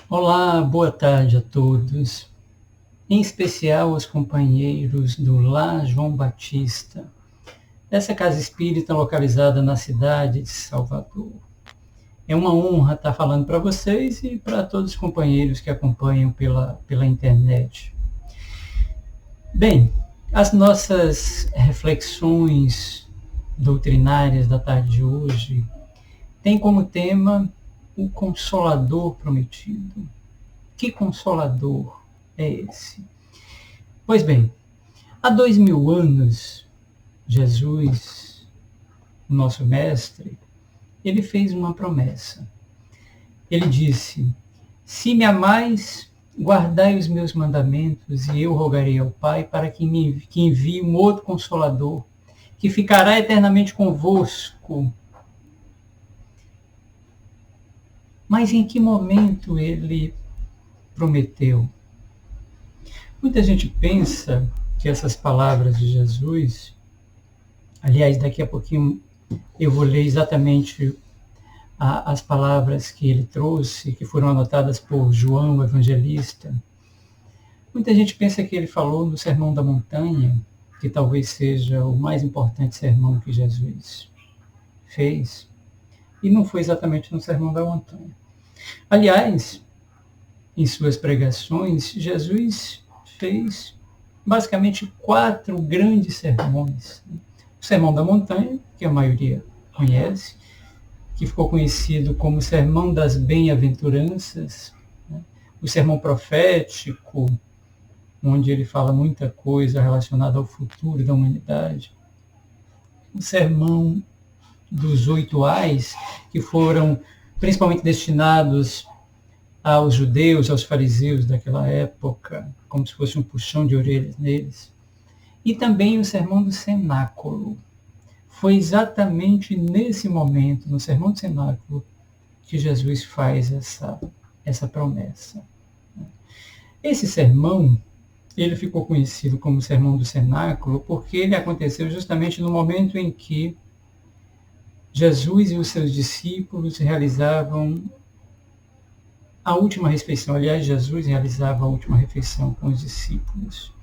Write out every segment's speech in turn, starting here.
Olá, boa tarde a todos, em especial aos companheiros do Lar João Batista, dessa casa espírita localizada na cidade de Salvador. É uma honra estar falando para vocês e para todos os companheiros que acompanham pela internet. Bem, as nossas reflexões doutrinárias da tarde de hoje têm como tema o Consolador Prometido. Que Consolador é esse? Pois bem, há 2000 anos, Jesus, nosso mestre, ele fez uma promessa. Ele disse: se me amais, guardai os meus mandamentos, e eu rogarei ao Pai para que envie um outro Consolador, que ficará eternamente convosco. Mas em que momento ele prometeu? Muita gente pensa que essas palavras de Jesus, aliás, daqui a pouquinho eu vou ler exatamente as palavras que ele trouxe, que foram anotadas por João, o evangelista. Muita gente pensa que ele falou no Sermão da Montanha, que talvez seja o mais importante sermão que Jesus fez, e não foi exatamente no Sermão da Montanha. Aliás, em suas pregações, Jesus fez basicamente 4 grandes sermões. O Sermão da Montanha, que a maioria conhece, que ficou conhecido como Sermão das Bem-aventuranças, né? O Sermão Profético, onde ele fala muita coisa relacionada ao futuro da humanidade. O Sermão dos 8 Ais, que foram principalmente destinados aos judeus, aos fariseus daquela época, como se fosse um puxão de orelhas neles. E também o Sermão do Cenáculo. Foi exatamente nesse momento, no Sermão do Cenáculo, que Jesus faz essa promessa. Esse sermão, ele ficou conhecido como Sermão do Cenáculo porque ele aconteceu justamente no momento em que Jesus e os seus discípulos realizavam a última refeição. Aliás, Jesus realizava a última refeição com os discípulos.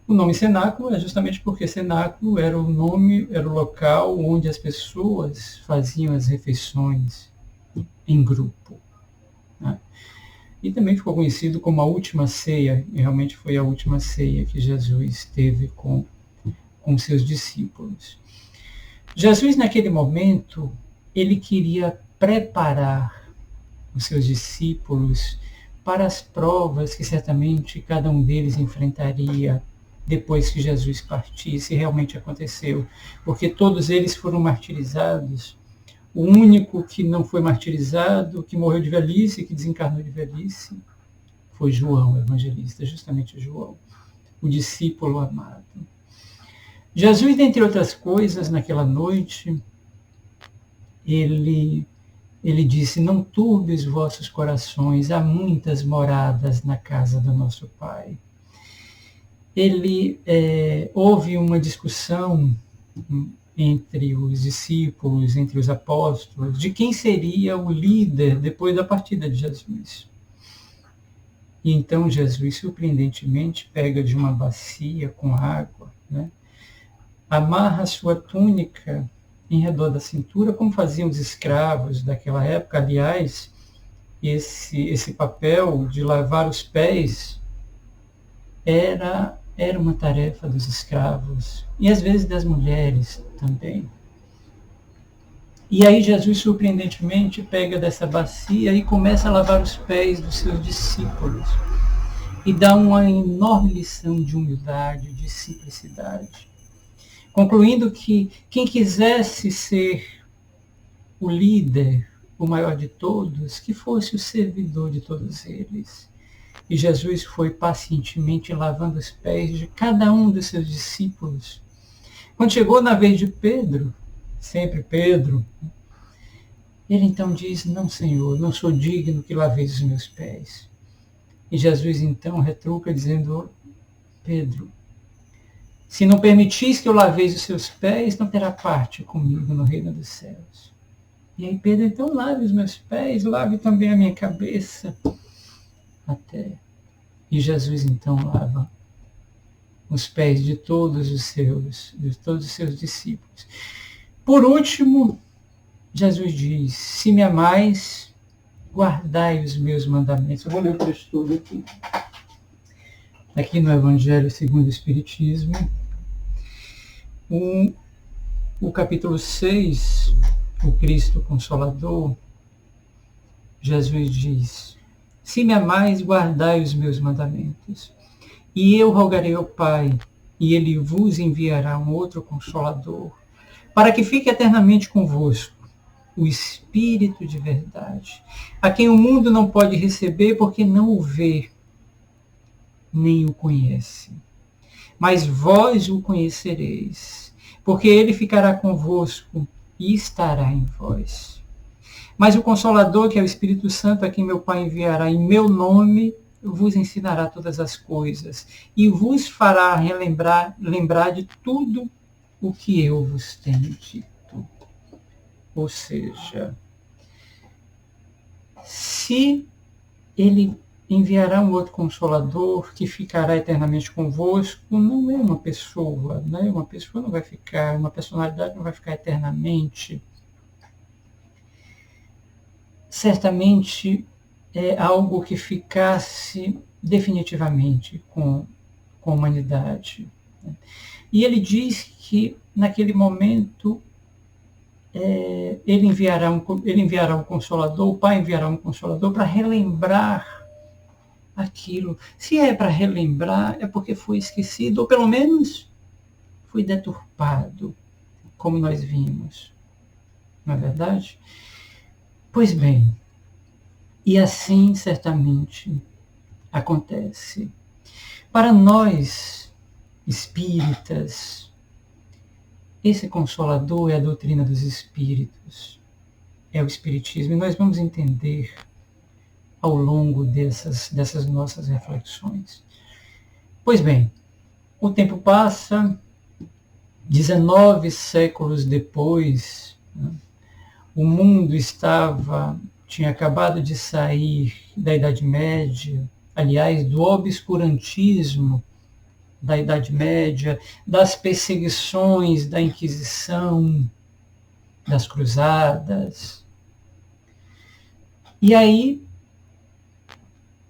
O nome cenáculo é justamente porque cenáculo era o local onde as pessoas faziam as refeições em grupo, né? E também ficou conhecido como a última ceia, e realmente foi a última ceia que Jesus teve com seus discípulos. Jesus, naquele momento, ele queria preparar os seus discípulos para as provas que certamente cada um deles enfrentaria depois que Jesus partisse. Realmente aconteceu, porque todos eles foram martirizados. O único que não foi martirizado, que morreu de velhice, que desencarnou de velhice, foi João, o evangelista, justamente João, o discípulo amado. Jesus, dentre outras coisas, naquela noite, ele disse: não turbe os vossos corações, há muitas moradas na casa do nosso Pai. Houve uma discussão entre os discípulos, entre os apóstolos, de quem seria o líder depois da partida de Jesus. E então Jesus, surpreendentemente, pega de uma bacia com água, né, amarra a sua túnica em redor da cintura, como faziam os escravos daquela época. Aliás, esse papel de lavar os pés era uma tarefa dos escravos, e às vezes das mulheres também. E aí Jesus, surpreendentemente, pega dessa bacia e começa a lavar os pés dos seus discípulos, e dá uma enorme lição de humildade, de simplicidade, concluindo que quem quisesse ser o líder, o maior de todos, que fosse o servidor de todos eles. E Jesus foi pacientemente lavando os pés de cada um dos seus discípulos. Quando chegou na vez de Pedro, sempre Pedro, ele então diz: não, Senhor, não sou digno que laveis os meus pés. E Jesus então retruca dizendo: Pedro, se não permitis que eu laveis os seus pés, não terá parte comigo no reino dos céus. E aí Pedro: então lave os meus pés, lave também a minha cabeça. até. E Jesus então lava os pés de todos os seus discípulos. Por último, Jesus diz: se me amais, guardai os meus mandamentos. Eu vou ler o texto todo aqui. Aqui no Evangelho segundo o Espiritismo, o capítulo 6, o Cristo Consolador, Jesus diz: se me amais, guardai os meus mandamentos. E eu rogarei ao Pai, e ele vos enviará um outro Consolador, para que fique eternamente convosco, o Espírito de verdade, a quem o mundo não pode receber porque não o vê, nem o conhece. Mas vós o conhecereis, porque ele ficará convosco e estará em vós. Mas o Consolador, que é o Espírito Santo, a quem meu Pai enviará em meu nome, vos ensinará todas as coisas e vos fará lembrar de tudo o que eu vos tenho dito. Ou seja, se ele enviará um outro Consolador que ficará eternamente convosco, não é uma pessoa, né? Uma pessoa não vai ficar, uma personalidade não vai ficar eternamente. Certamente é algo que ficasse definitivamente com a humanidade. E ele diz que, naquele momento, ele enviará um Consolador, o Pai enviará um Consolador para relembrar aquilo. Se é para relembrar, é porque foi esquecido, ou pelo menos foi deturpado, como nós vimos. Não é verdade? Pois bem, e assim certamente acontece. Para nós, espíritas, esse Consolador é a doutrina dos espíritos, é o Espiritismo, e nós vamos entender ao longo dessas nossas reflexões. Pois bem, o tempo passa, 19 séculos depois, né, o mundo tinha acabado de sair da Idade Média, aliás, do obscurantismo da Idade Média, das perseguições da Inquisição, das cruzadas. E aí,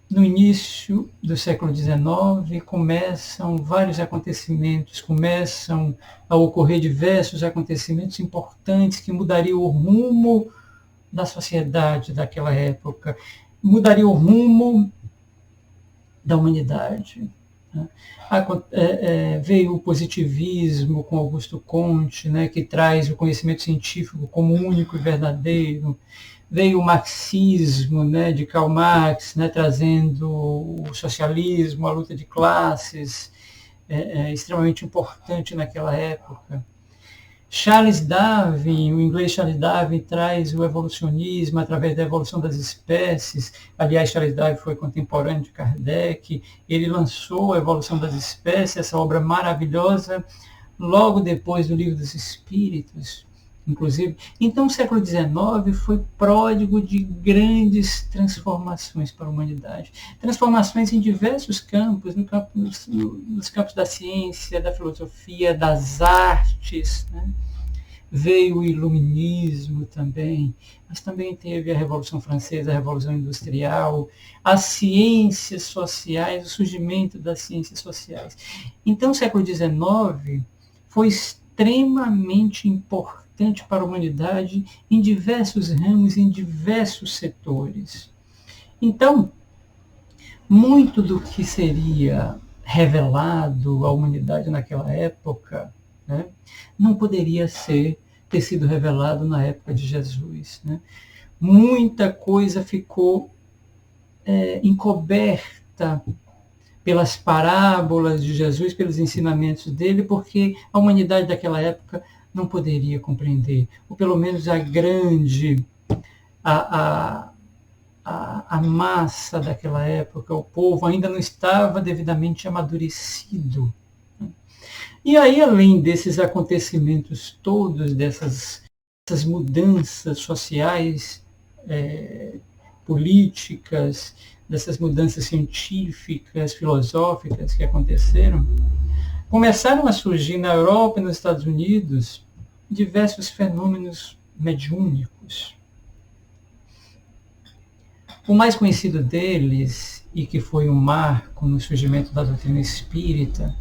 no início do século XIX, começam vários acontecimentos, começam a ocorrer diversos acontecimentos importantes que mudariam o rumo da sociedade daquela época, mudaria o rumo da humanidade. Veio o positivismo com Augusto Comte, né, que traz o conhecimento científico como único e verdadeiro. Veio o marxismo, né, de Karl Marx, né, trazendo o socialismo, a luta de classes, extremamente importante naquela época. Charles Darwin, o inglês Charles Darwin, traz o evolucionismo através da evolução das espécies. Aliás, Charles Darwin foi contemporâneo de Kardec. Ele lançou a Evolução das Espécies, essa obra maravilhosa, logo depois do Livro dos Espíritos, inclusive. Então, o século XIX foi pródigo de grandes transformações para a humanidade. Transformações em diversos campos, nos campos da ciência, da filosofia, das artes, né? Veio o iluminismo também, mas também teve a Revolução Francesa, a Revolução Industrial, as ciências sociais, o surgimento das ciências sociais. Então, o século XIX foi extremamente importante para a humanidade em diversos ramos, em diversos setores. Então, muito do que seria revelado à humanidade naquela época, né, não poderia ter sido revelado na época de Jesus. Né? Muita coisa ficou encoberta pelas parábolas de Jesus, pelos ensinamentos dele, porque a humanidade daquela época não poderia compreender, ou pelo menos a massa daquela época, o povo ainda não estava devidamente amadurecido. E aí, além desses acontecimentos todos, dessas mudanças sociais políticas, dessas mudanças científicas, filosóficas que aconteceram, começaram a surgir na Europa e nos Estados Unidos diversos fenômenos mediúnicos. O mais conhecido deles, e que foi um marco no surgimento da doutrina espírita,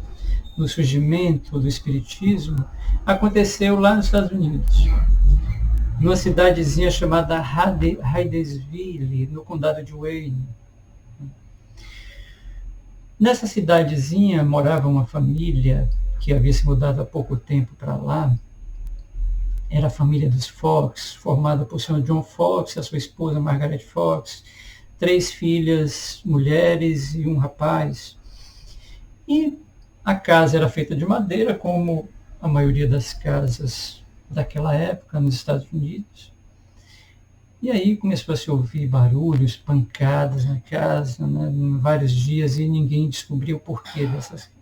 no surgimento do espiritismo, aconteceu lá nos Estados Unidos, numa cidadezinha chamada Hydesville, no condado de Wayne. Nessa cidadezinha morava uma família que havia se mudado há pouco tempo para lá. Era a família dos Fox, formada por Sr. John Fox, a sua esposa Margaret Fox, 3 filhas, mulheres e um rapaz. E a casa era feita de madeira, como a maioria das casas daquela época nos Estados Unidos. E aí começou a se ouvir barulhos, pancadas na casa, né, em vários dias, e ninguém descobriu o porquê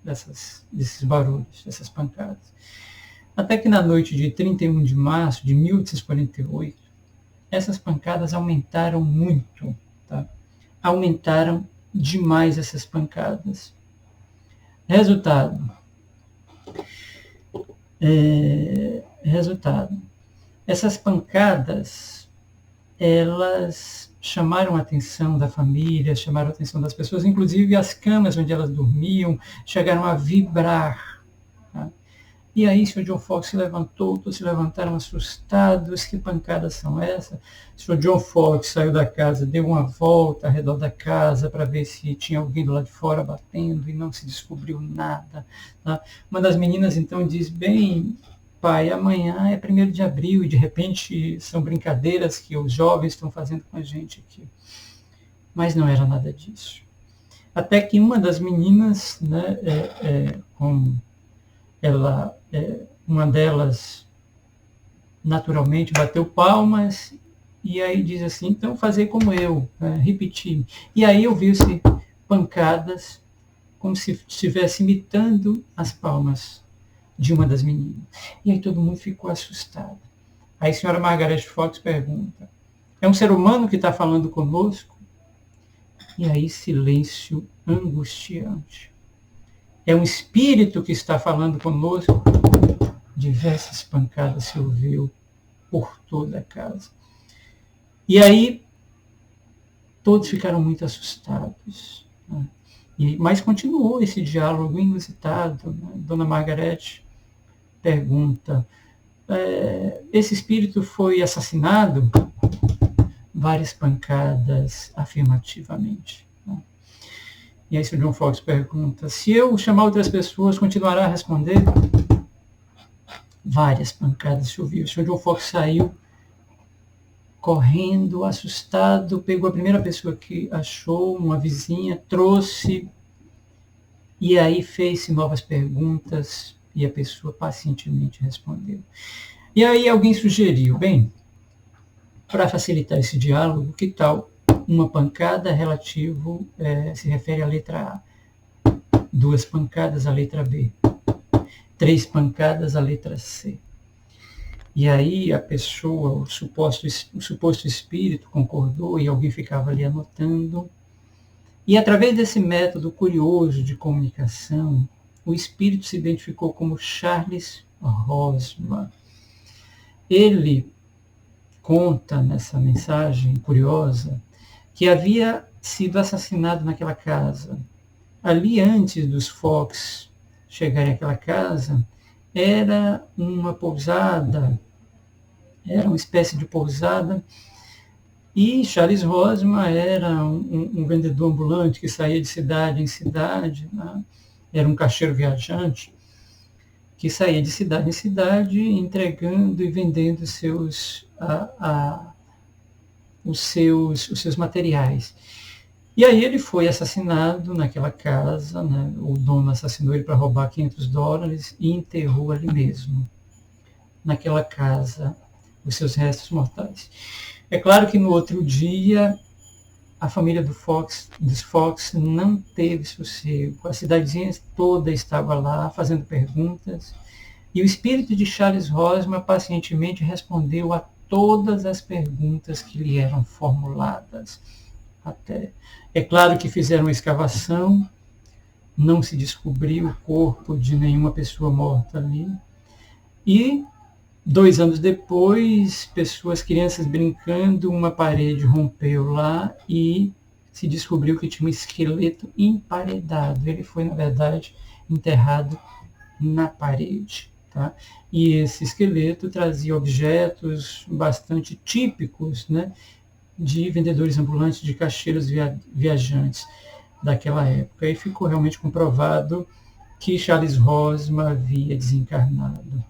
desses barulhos, dessas pancadas. Até que na noite de 31 de março de 1848, essas pancadas aumentaram muito, tá? Aumentaram demais essas pancadas. Resultado. Essas pancadas, elas chamaram a atenção da família, chamaram a atenção das pessoas, inclusive as camas onde elas dormiam chegaram a vibrar. Tá? E aí o Sr. John Fox se levantou, todos se levantaram assustados, que pancadas são essas? O Sr. John Fox saiu da casa, deu uma volta ao redor da casa para ver se tinha alguém do lado de fora batendo e não se descobriu nada. Tá? Uma das meninas então diz, bem, pai, amanhã é 1º de abril e de repente são brincadeiras que os jovens estão fazendo com a gente aqui. Mas não era nada disso. Até que uma das meninas, né, uma delas naturalmente bateu palmas e aí diz assim, então fazer como eu, repetir. E aí ouviu-se pancadas como se estivesse imitando as palmas de uma das meninas. E aí todo mundo ficou assustado. Aí a senhora Margaret Fox pergunta, é um ser humano que está falando conosco? E aí silêncio angustiante. É um espírito que está falando conosco? Diversas pancadas se ouviu por toda a casa. E aí, todos ficaram muito assustados. Né? Mas continuou esse diálogo inusitado. Né? Dona Margaret pergunta, esse espírito foi assassinado? Várias pancadas afirmativamente. Né? E aí o Sr. John Fox pergunta, se eu chamar outras pessoas, continuará a responder? Várias pancadas se ouviu. O Sr. John Fox saiu correndo, assustado, pegou a primeira pessoa que achou, uma vizinha, trouxe, e aí fez novas perguntas, e a pessoa pacientemente respondeu. E aí alguém sugeriu, bem, para facilitar esse diálogo, que tal uma pancada relativo, se refere à letra A, 2 pancadas à letra B, 3 pancadas à letra C. E aí a pessoa, o suposto espírito concordou e alguém ficava ali anotando. E através desse método curioso de comunicação, o espírito se identificou como Charles Rosman. Ele conta nessa mensagem curiosa que havia sido assassinado naquela casa. Ali antes dos Fox chegarem àquela casa, era uma pousada, era uma espécie de pousada, e Charles Rosman era um vendedor ambulante que saía de cidade em cidade, né? Era um caixeiro viajante, que saía de cidade em cidade entregando e vendendo os seus materiais. E aí ele foi assassinado naquela casa, né? O dono assassinou ele para roubar $500 e enterrou ali mesmo, naquela casa, os seus restos mortais. É claro que no outro dia, a família dos Fox não teve sossego. A cidadezinha toda estava lá fazendo perguntas, e o espírito de Charles Rosman pacientemente respondeu a todas as perguntas que lhe eram formuladas. Até. É claro que fizeram uma escavação, não se descobriu o corpo de nenhuma pessoa morta ali. E 2 anos depois, crianças brincando, uma parede rompeu lá e se descobriu que tinha um esqueleto emparedado. Ele foi, na verdade, enterrado na parede. Tá? E esse esqueleto trazia objetos bastante típicos, né, de vendedores ambulantes, de caixeiros viajantes daquela época. E ficou realmente comprovado que Charles Rosman havia desencarnado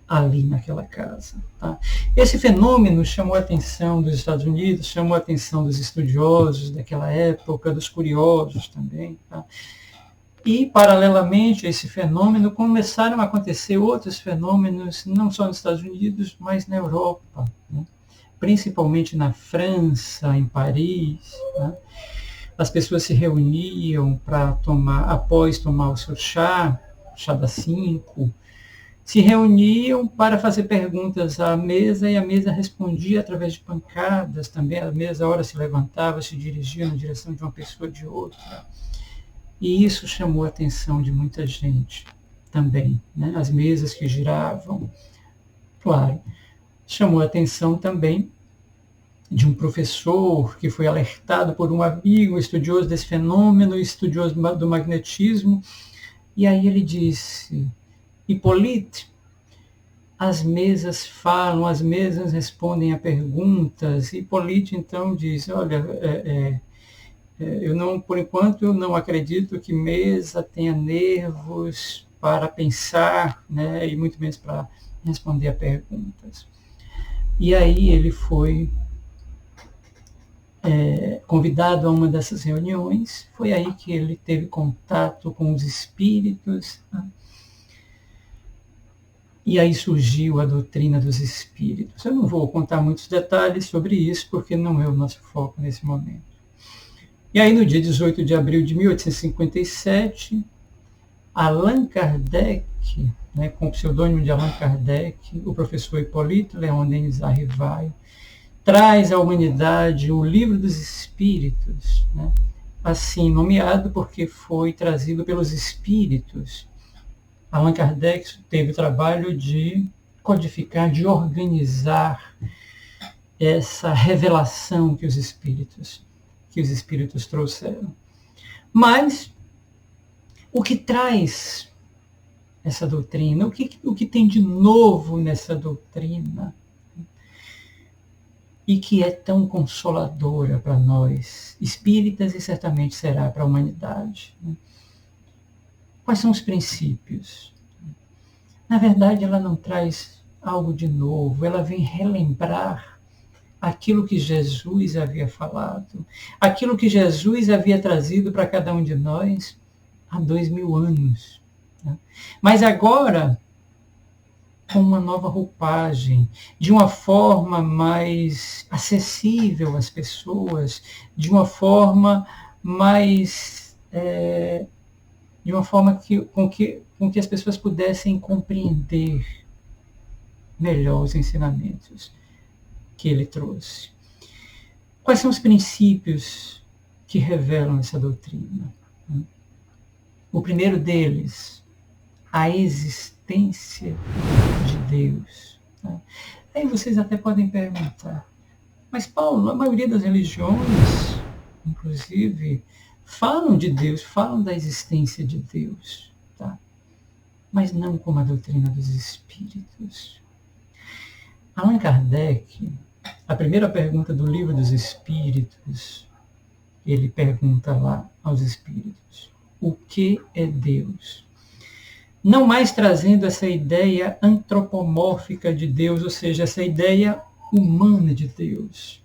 ali naquela casa. Tá? Esse fenômeno chamou a atenção dos Estados Unidos, chamou a atenção dos estudiosos daquela época, dos curiosos também. Tá? E, paralelamente a esse fenômeno, começaram a acontecer outros fenômenos, não só nos Estados Unidos, mas na Europa, né? Principalmente na França, em Paris. Né? As pessoas se reuniam para após tomar o seu chá das 5, se reuniam para fazer perguntas à mesa e a mesa respondia através de pancadas também. A mesa, a hora se levantava, se dirigia na direção de uma pessoa ou de outra. E isso chamou a atenção de muita gente também, né? As mesas que giravam, claro. Chamou a atenção também de um professor que foi alertado por um amigo, estudioso desse fenômeno, estudioso do magnetismo, e aí ele disse: Hipólite, as mesas falam, as mesas respondem a perguntas. Hipólite então diz: olha, por enquanto eu não acredito que mesa tenha nervos para pensar, né, e muito menos para responder a perguntas. E aí ele foi convidado a uma dessas reuniões, foi aí que ele teve contato com os espíritos, né? E aí surgiu a doutrina dos espíritos. Eu não vou contar muitos detalhes sobre isso, porque não é o nosso foco nesse momento. E aí, no dia 18 de abril de 1857, Allan Kardec, né, com o pseudônimo de Allan Kardec, o professor Hipólito Leon Denis Arrivaille, traz à humanidade o Livro dos Espíritos, né, assim nomeado porque foi trazido pelos espíritos. Allan Kardec teve o trabalho de codificar, de organizar essa revelação que os espíritos trouxeram. Mas o que traz essa doutrina? O que tem de novo nessa doutrina? E que é tão consoladora para nós, espíritas, e certamente será para a humanidade. Quais são os princípios? Na verdade, ela não traz algo de novo, ela vem relembrar aquilo que Jesus havia falado, aquilo que Jesus havia trazido para cada um de nós há 2000 anos. Né? Mas agora, com uma nova roupagem, de uma forma mais acessível às pessoas, de uma forma mais... de uma forma com que as pessoas pudessem compreender melhor os ensinamentos que ele trouxe. Quais são os princípios que revelam essa doutrina? O primeiro deles, a existência de Deus. Aí vocês até podem perguntar, mas Paulo, a maioria das religiões, inclusive, falam de Deus, falam da existência de Deus, tá? Mas não como a doutrina dos espíritos. Allan Kardec, a primeira pergunta do Livro dos Espíritos, ele pergunta lá aos espíritos: o que é Deus? Não mais trazendo essa ideia antropomórfica de Deus, ou seja, essa ideia humana de Deus.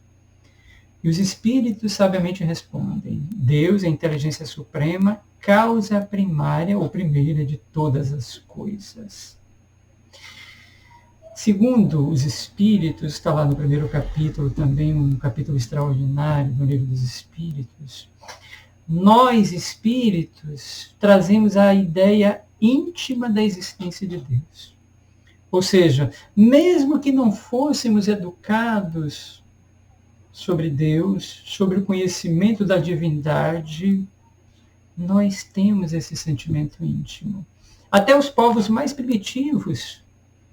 E os espíritos sabiamente respondem: Deus é a inteligência suprema, causa primária ou primeira de todas as coisas. Segundo os espíritos, está lá no primeiro capítulo também, um capítulo extraordinário do Livro dos Espíritos, nós, espíritos, trazemos a ideia íntima da existência de Deus. Ou seja, mesmo que não fôssemos educados sobre Deus, sobre o conhecimento da divindade, nós temos esse sentimento íntimo. Até os povos mais primitivos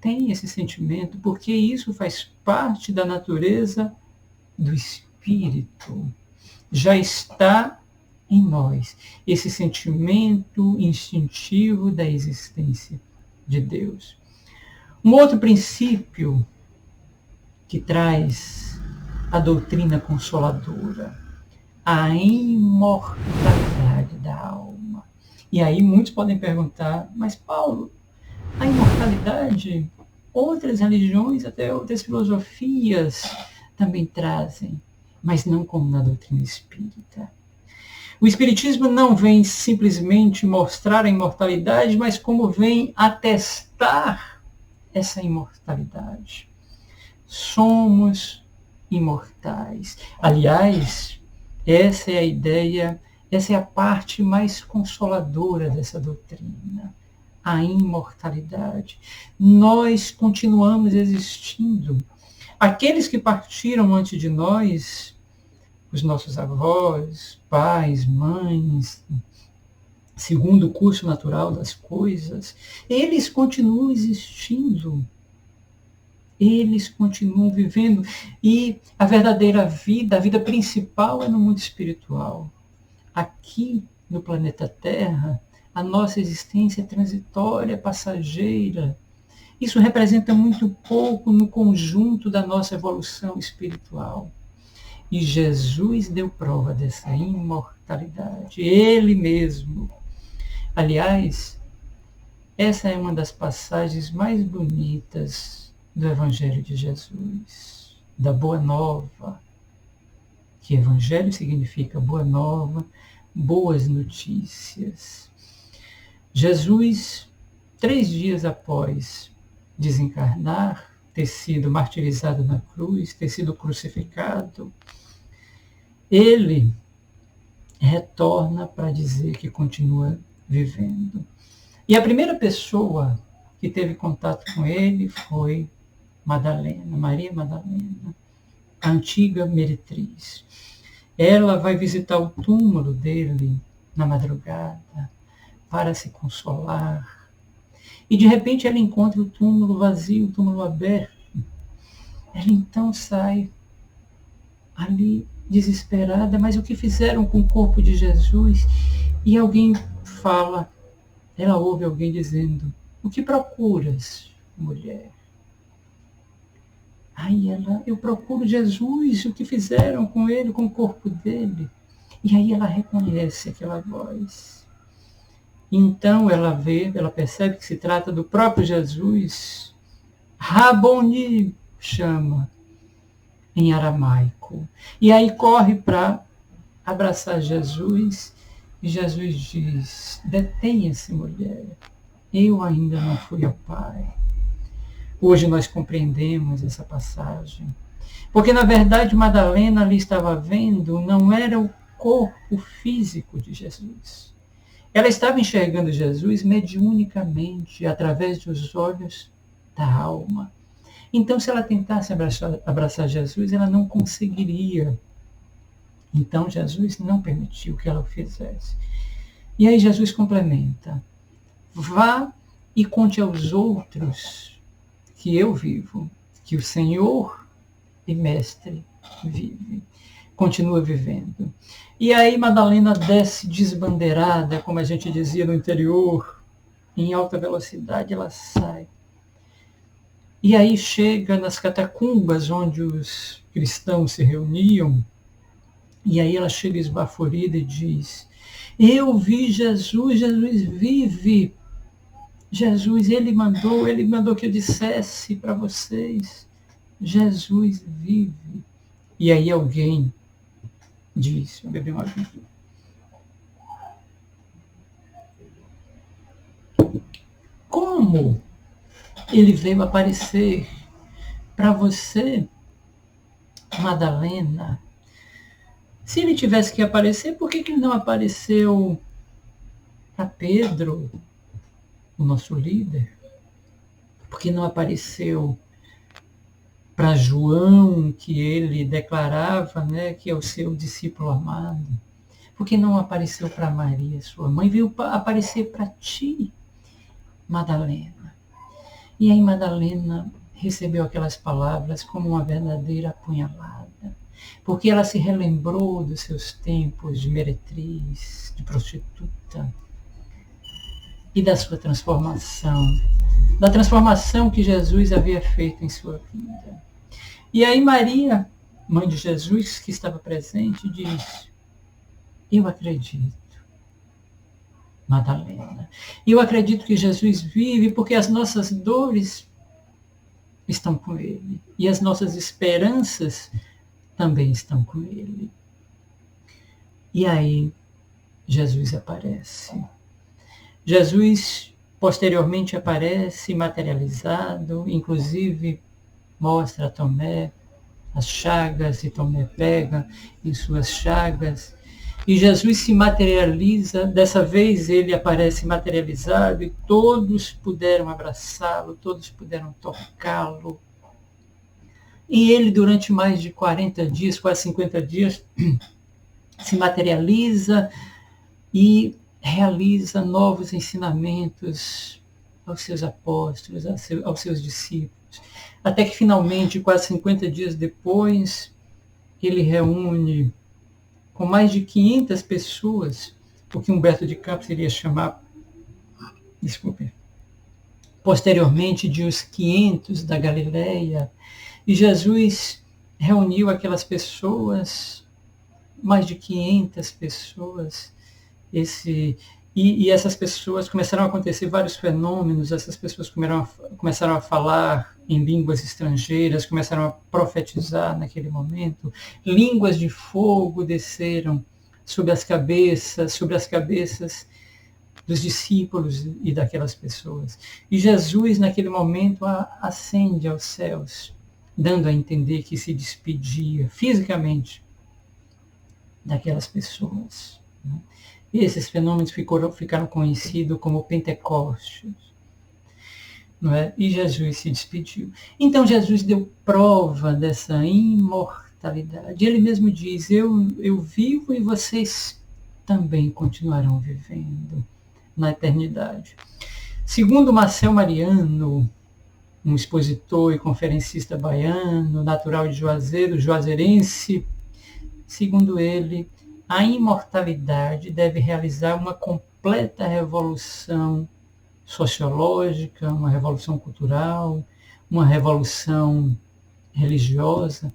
têm esse sentimento, porque isso faz parte da natureza do espírito. Já está em nós esse sentimento instintivo da existência de Deus. Um outro princípio que traz a doutrina consoladora, a imortalidade da alma. E aí muitos podem perguntar, mas Paulo, a imortalidade, outras religiões, até outras filosofias também trazem, mas não como na doutrina espírita. O Espiritismo não vem simplesmente mostrar a imortalidade, mas como vem atestar essa imortalidade. Somos imortais. Aliás, essa é a ideia, essa é a parte mais consoladora dessa doutrina, a imortalidade. Nós continuamos existindo. Aqueles que partiram antes de nós, os nossos avós, pais, mães, segundo o curso natural das coisas, eles continuam existindo. Eles continuam vivendo. E a verdadeira vida, a vida principal é no mundo espiritual. Aqui, no planeta Terra, a nossa existência é transitória, passageira. Isso representa muito pouco no conjunto da nossa evolução espiritual. E Jesus deu prova dessa imortalidade. Ele mesmo. Aliás, essa é uma das passagens mais bonitas do Evangelho de Jesus, da Boa Nova, que Evangelho significa Boa Nova, boas notícias. Jesus, 3 dias após desencarnar, ter sido martirizado na cruz, ter sido crucificado, ele retorna para dizer que continua vivendo. E a primeira pessoa que teve contato com ele foi Madalena, Maria Madalena, a antiga meretriz. Ela vai visitar o túmulo dele na madrugada para se consolar. E de repente ela encontra o túmulo vazio, o túmulo aberto. Ela então sai ali desesperada, mas o que fizeram com o corpo de Jesus? E alguém fala, ela ouve alguém dizendo, o que procuras, mulher? Aí ela, eu procuro Jesus, o que fizeram com ele, com o corpo dele? E aí ela reconhece aquela voz. Então ela vê, ela percebe que se trata do próprio Jesus. Raboni chama em aramaico. E aí corre para abraçar Jesus. E Jesus diz, detenha-se, mulher. Eu ainda não fui ao Pai. Hoje nós compreendemos essa passagem. Porque, na verdade, Madalena ali estava vendo, não era o corpo físico de Jesus. Ela estava enxergando Jesus mediunicamente, através dos olhos da alma. Então, se ela tentasse abraçar Jesus, ela não conseguiria. Então, Jesus não permitiu que ela o fizesse. E aí Jesus complementa, vá e conte aos outros que eu vivo, que o Senhor e Mestre vive, continua vivendo. E aí Madalena desce desbandeirada, como a gente dizia no interior, em alta velocidade ela sai. E aí chega nas catacumbas onde os cristãos se reuniam, e aí ela chega esbaforida e diz, eu vi Jesus, Jesus vive. Jesus, ele mandou que eu dissesse para vocês, Jesus vive. E aí alguém disse, eu bebi uma água aqui. Como ele veio aparecer para você, Madalena? Se ele tivesse que aparecer, por que ele não apareceu para Pedro, o nosso líder? Porque não apareceu para João, que ele declarava, né, que é o seu discípulo amado? Porque não apareceu para Maria, sua mãe? Veio aparecer para ti, Madalena. E aí Madalena recebeu aquelas palavras como uma verdadeira apunhalada, porque ela se relembrou dos seus tempos de meretriz, de prostituta, e da sua transformação, da transformação que Jesus havia feito em sua vida. E aí Maria, mãe de Jesus, que estava presente, diz: eu acredito, Madalena. E eu acredito que Jesus vive porque as nossas dores estão com ele. E as nossas esperanças também estão com ele. E aí Jesus aparece. Jesus posteriormente aparece materializado, inclusive mostra a Tomé as chagas, e Tomé pega em suas chagas. E Jesus se materializa, dessa vez ele aparece materializado e todos puderam abraçá-lo, todos puderam tocá-lo. E ele, durante mais de 40 dias, quase 50 dias, se materializa e realiza novos ensinamentos aos seus apóstolos, aos seus discípulos. Até que finalmente, quase 50 dias depois, ele reúne com mais de 500 pessoas, o que Humberto de Campos iria chamar, posteriormente, de os 500 da Galileia. E Jesus reuniu aquelas pessoas, mais de 500 pessoas, e essas pessoas começaram a acontecer vários fenômenos, essas pessoas começaram a falar em línguas estrangeiras, começaram a profetizar naquele momento, línguas de fogo desceram sobre as cabeças dos discípulos e daquelas pessoas. E Jesus, naquele momento, ascende aos céus, dando a entender que se despedia fisicamente daquelas pessoas. E esses fenômenos ficaram conhecidos como Pentecostes. Não é? E Jesus se despediu. Então Jesus deu prova dessa imortalidade. Ele mesmo diz: eu vivo e vocês também continuarão vivendo na eternidade. Segundo Marcel Mariano, um expositor e conferencista baiano, natural de Juazeiro, juazeirense, segundo ele, a imortalidade deve realizar uma completa revolução sociológica, uma revolução cultural, uma revolução religiosa.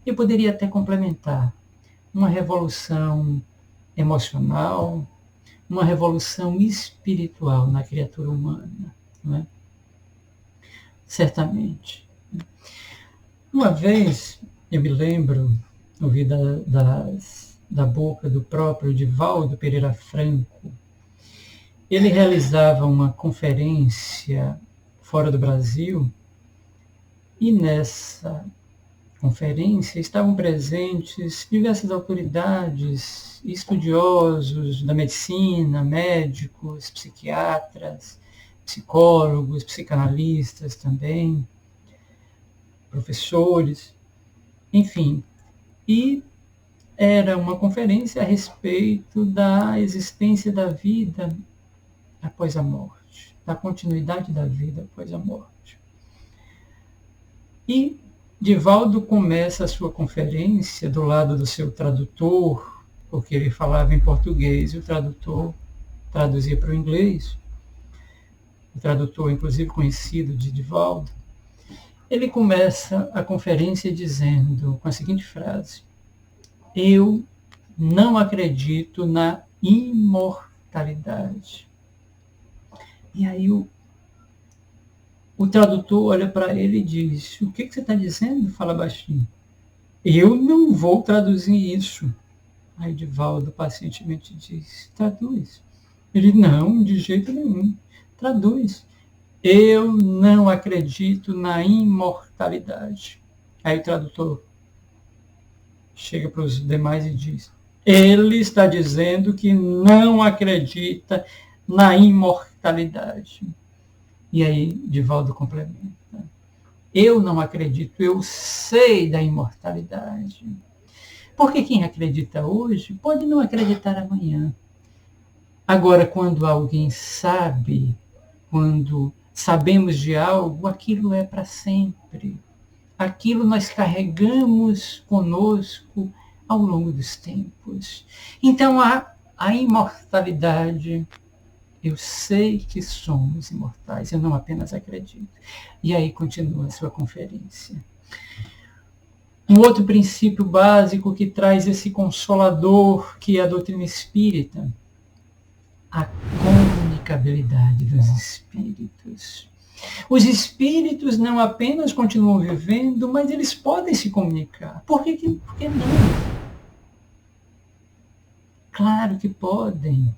Eu poderia até complementar, uma revolução emocional, uma revolução espiritual na criatura humana, não é? Certamente. Uma vez, eu me lembro, ouvi da boca do próprio Divaldo Pereira Franco, ele realizava uma conferência fora do Brasil e nessa conferência estavam presentes diversas autoridades, estudiosos da medicina, médicos, psiquiatras, psicólogos, psicanalistas também, professores, enfim. E era uma conferência a respeito da existência da vida após a morte, da continuidade da vida após a morte. E Divaldo começa a sua conferência do lado do seu tradutor, porque ele falava em português e o tradutor traduzia para o inglês, o tradutor inclusive conhecido de Divaldo. Ele começa a conferência dizendo, com a seguinte frase: eu não acredito na imortalidade. E aí o tradutor olha para ele e diz: o que você está dizendo? Fala baixinho. Eu não vou traduzir isso. Aí Divaldo pacientemente diz: traduz. Ele: não, de jeito nenhum. Traduz. Eu não acredito na imortalidade. Aí o tradutor chega para os demais e diz: ele está dizendo que não acredita na imortalidade. E aí, Divaldo complementa. Eu não acredito, eu sei da imortalidade. Porque quem acredita hoje pode não acreditar amanhã. Agora, quando alguém sabe, quando sabemos de algo, aquilo é para sempre. Aquilo nós carregamos conosco ao longo dos tempos. Então, a imortalidade, eu sei que somos imortais, eu não apenas acredito. E aí continua a sua conferência. Um outro princípio básico que traz esse consolador, que é a doutrina espírita, a comunicabilidade dos espíritos. Os espíritos não apenas continuam vivendo, mas eles podem se comunicar. Por que não? Claro que podem.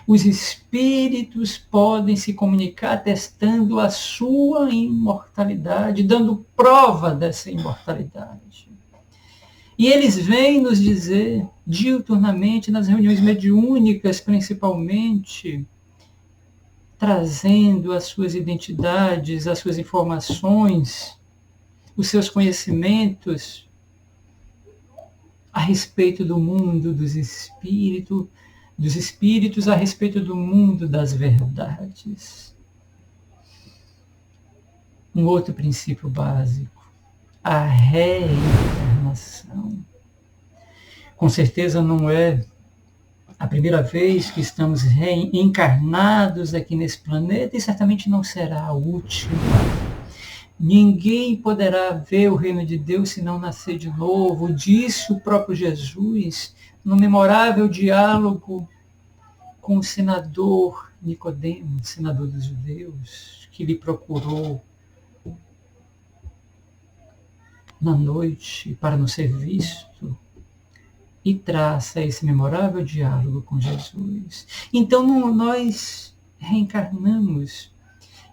Os espíritos podem se comunicar testando a sua imortalidade, dando prova dessa imortalidade. E eles vêm nos dizer, diuturnamente, nas reuniões mediúnicas principalmente, trazendo as suas identidades, as suas informações, os seus conhecimentos a respeito do mundo dos espíritos a respeito do mundo das verdades. Um outro princípio básico, a reencarnação. Com certeza não é a primeira vez que estamos reencarnados aqui nesse planeta e certamente não será a última. Ninguém poderá ver o reino de Deus se não nascer de novo, disse o próprio Jesus no memorável diálogo com o senador Nicodemos, senador dos judeus, que lhe procurou na noite para não ser visto, e traça esse memorável diálogo com Jesus. Então nós reencarnamos.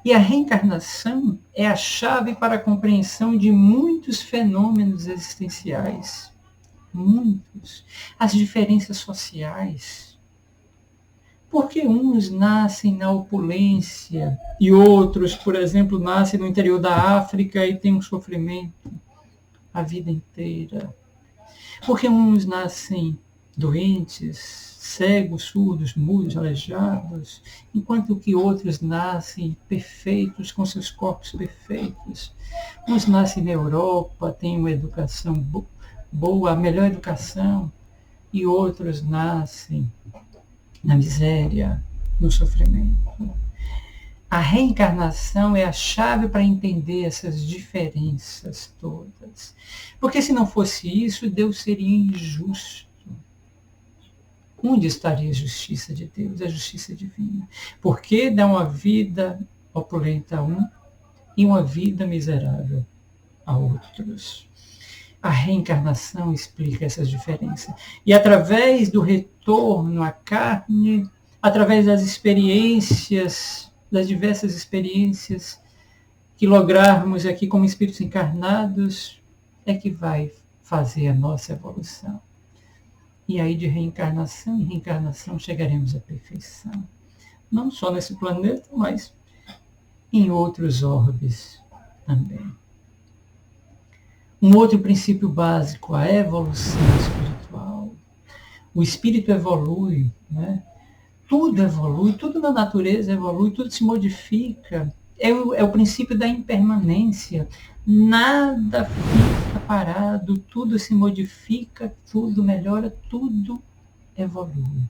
E a reencarnação é a chave para a compreensão de muitos fenômenos existenciais. Muitos. As diferenças sociais. Porque uns nascem na opulência e outros, por exemplo, nascem no interior da África e têm um sofrimento a vida inteira. Porque uns nascem doentes, cegos, surdos, mudos, aleijados, enquanto que outros nascem perfeitos, com seus corpos perfeitos. Uns nascem na Europa, têm uma educação boa, a melhor educação, e outros nascem na miséria, no sofrimento. A reencarnação é a chave para entender essas diferenças todas. Porque se não fosse isso, Deus seria injusto. Onde estaria a justiça de Deus, a justiça divina? Porque dá uma vida opulenta a um e uma vida miserável a outros. A reencarnação explica essas diferenças. E através do retorno à carne, através das experiências, das diversas experiências que lograrmos aqui como espíritos encarnados, é que vai fazer a nossa evolução. E aí de reencarnação em reencarnação chegaremos à perfeição. Não só nesse planeta, mas em outros orbes também. Um outro princípio básico, a evolução espiritual. O espírito evolui, né? Tudo evolui, tudo na natureza evolui, tudo se modifica. É o princípio da impermanência. Nada fica parado, tudo se modifica, tudo melhora, tudo evolui.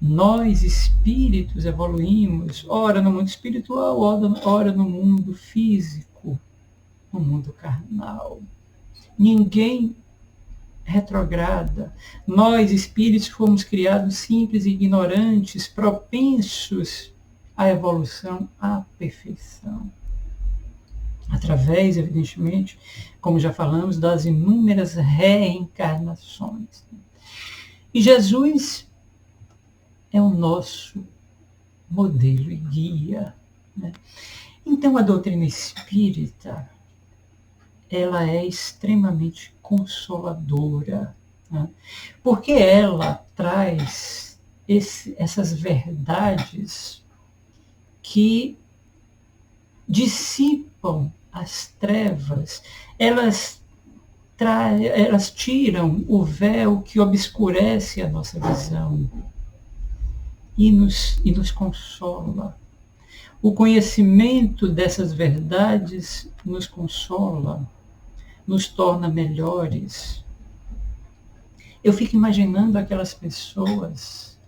Nós, espíritos, evoluímos, ora no mundo espiritual, ora no mundo físico, no mundo carnal. Ninguém retrograda. Nós, espíritos, fomos criados simples e ignorantes, propensos à evolução, à perfeição. Através, evidentemente, como já falamos, das inúmeras reencarnações. E Jesus é o nosso modelo e guia, né? Então, a doutrina espírita, ela é extremamente consoladora, né? Porque ela traz essas verdades que dissipam as trevas, elas tiram o véu que obscurece a nossa visão e nos consola. O conhecimento dessas verdades nos consola, nos torna melhores. Eu fico imaginando aquelas pessoas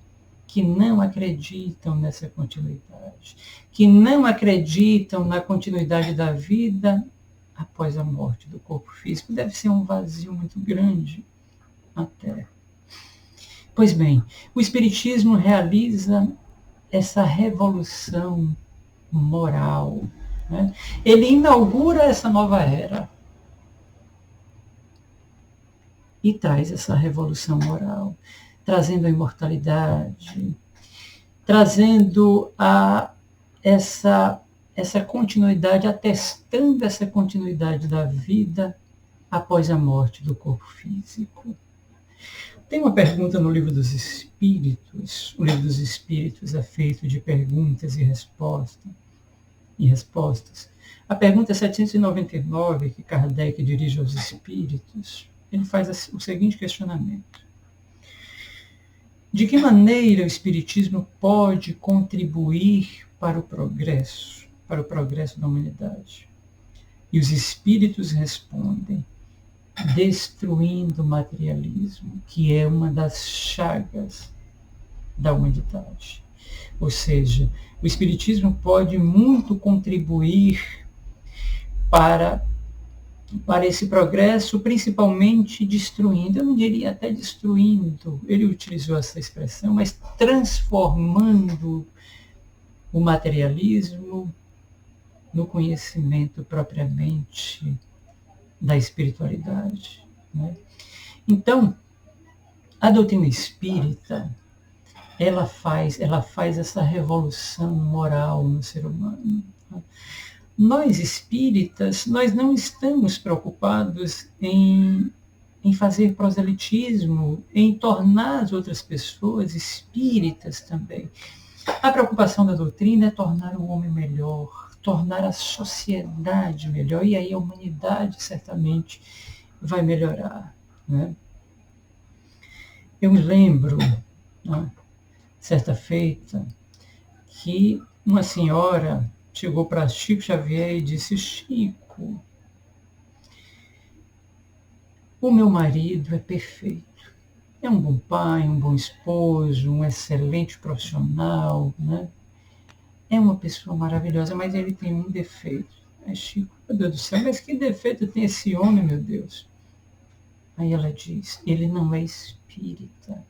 que não acreditam nessa continuidade, que não acreditam na continuidade da vida após a morte do corpo físico. Deve ser um vazio muito grande até. Pois bem, o Espiritismo realiza essa revolução moral, né? Ele inaugura essa nova era e traz essa revolução moral, trazendo a imortalidade, trazendo essa continuidade, atestando essa continuidade da vida após a morte do corpo físico. Tem uma pergunta no Livro dos Espíritos. O Livro dos Espíritos é feito de perguntas e respostas. A pergunta 799, que Kardec dirige aos Espíritos, ele faz o seguinte questionamento: de que maneira o Espiritismo pode contribuir para o progresso da humanidade? E os Espíritos respondem: destruindo o materialismo, que é uma das chagas da humanidade. Ou seja, o Espiritismo pode muito contribuir para esse progresso, principalmente destruindo, eu não diria até destruindo, ele utilizou essa expressão, mas transformando o materialismo no conhecimento propriamente da espiritualidade, né? Então, a doutrina espírita, ela faz essa revolução moral no ser humano. Nós espíritas, nós não estamos preocupados em fazer proselitismo, em tornar as outras pessoas espíritas também. A preocupação da doutrina é tornar o homem melhor, tornar a sociedade melhor, e aí a humanidade certamente vai melhorar, né? Eu me lembro, né, certa feita, que uma senhora chegou para Chico Xavier e disse: Chico, o meu marido é perfeito. É um bom pai, um bom esposo, um excelente profissional, né? É uma pessoa maravilhosa, mas ele tem um defeito. Aí Chico, meu Deus do céu, mas que defeito tem esse homem, meu Deus? Aí ela diz: ele não é espírita.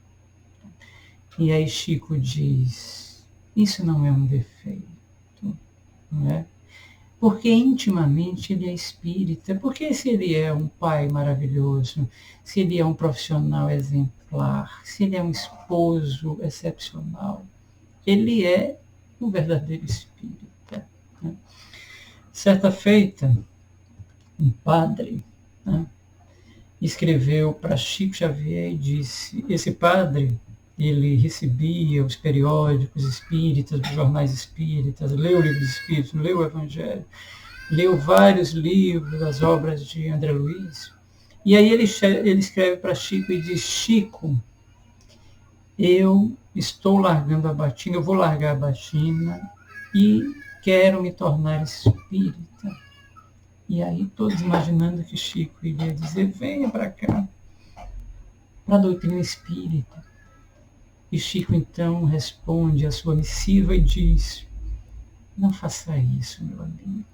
E aí Chico diz: isso não é um defeito, não é? Porque intimamente ele é espírita. Porque se ele é um pai maravilhoso, se ele é um profissional exemplar, se ele é um esposo excepcional, ele é um verdadeiro espírita, né? Certa feita, um padre, né, escreveu para Chico Xavier e disse: esse padre, ele recebia os periódicos espíritas, os jornais espíritas, leu o Livro dos Espíritos, leu o Evangelho, leu vários livros, as obras de André Luiz. E aí ele escreve para Chico e diz: Chico, eu estou largando a batina, eu vou largar a batina e quero me tornar espírita. E aí todos imaginando que Chico iria dizer: venha para cá, para a doutrina espírita. E Chico então responde a sua missiva e diz: não faça isso, meu amigo,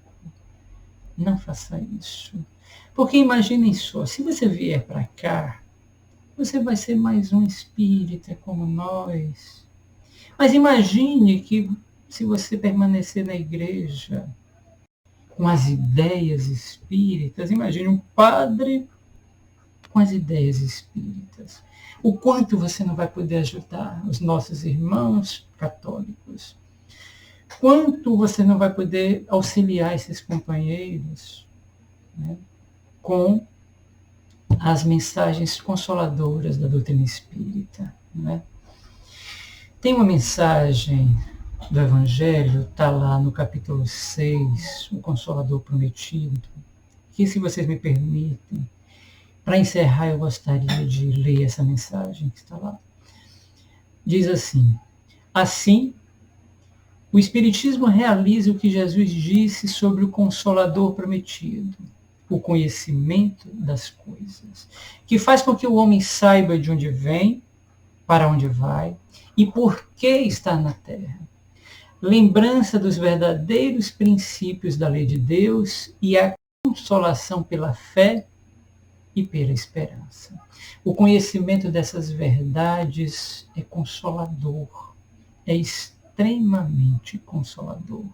não faça isso. Porque imaginem só, se você vier para cá, você vai ser mais um espírita como nós. Mas imagine que se você permanecer na igreja com as ideias espíritas, imagine um padre com as ideias espíritas. O quanto você não vai poder ajudar os nossos irmãos católicos. Quanto você não vai poder auxiliar esses companheiros, né, com as mensagens consoladoras da doutrina espírita, né? Tem uma mensagem do Evangelho está lá no capítulo 6, o Consolador Prometido, que, se vocês me permitem, para encerrar, eu gostaria de ler essa mensagem que está lá. Diz assim: assim, o Espiritismo realiza o que Jesus disse sobre o Consolador Prometido, o conhecimento das coisas, que faz com que o homem saiba de onde vem, para onde vai e por que está na Terra. Lembrança dos verdadeiros princípios da lei de Deus e a consolação pela fé e pela esperança. O conhecimento dessas verdades é consolador, é extremamente consolador.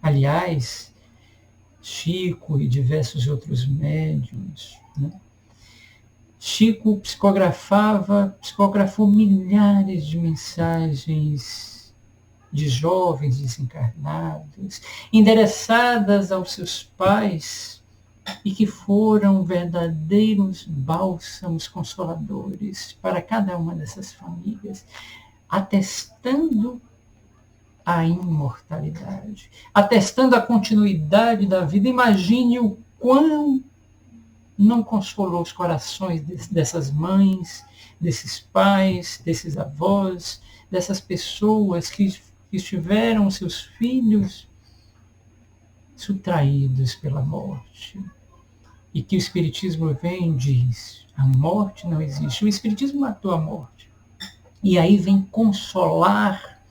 Aliás, Chico e diversos outros médiuns, né? Chico psicografou milhares de mensagens de jovens desencarnados, endereçadas aos seus pais e que foram verdadeiros bálsamos consoladores para cada uma dessas famílias, atestando a imortalidade, atestando a continuidade da vida. Imagine o quão não consolou os corações dessas mães, desses pais, desses avós, dessas pessoas que tiveram seus filhos subtraídos pela morte. E que o Espiritismo vem e diz: a morte não existe. O Espiritismo matou a morte. E aí vem consolar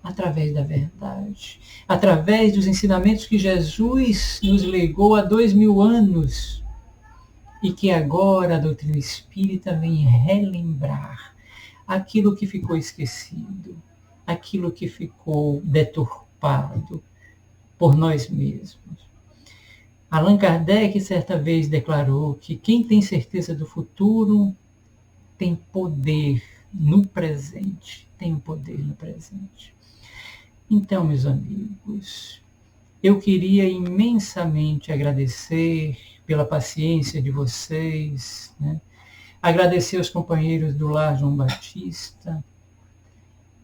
através da verdade, através dos ensinamentos que Jesus nos legou há 2000 anos, e que agora a doutrina espírita vem relembrar aquilo que ficou esquecido, aquilo que ficou deturpado por nós mesmos. Allan Kardec certa vez declarou que quem tem certeza do futuro tem poder no presente, tem poder no presente. Então, meus amigos, eu queria imensamente agradecer pela paciência de vocês, né? Agradecer aos companheiros do Lar João Batista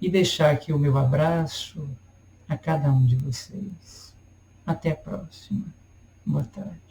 e deixar aqui o meu abraço a cada um de vocês. Até a próxima. Boa tarde.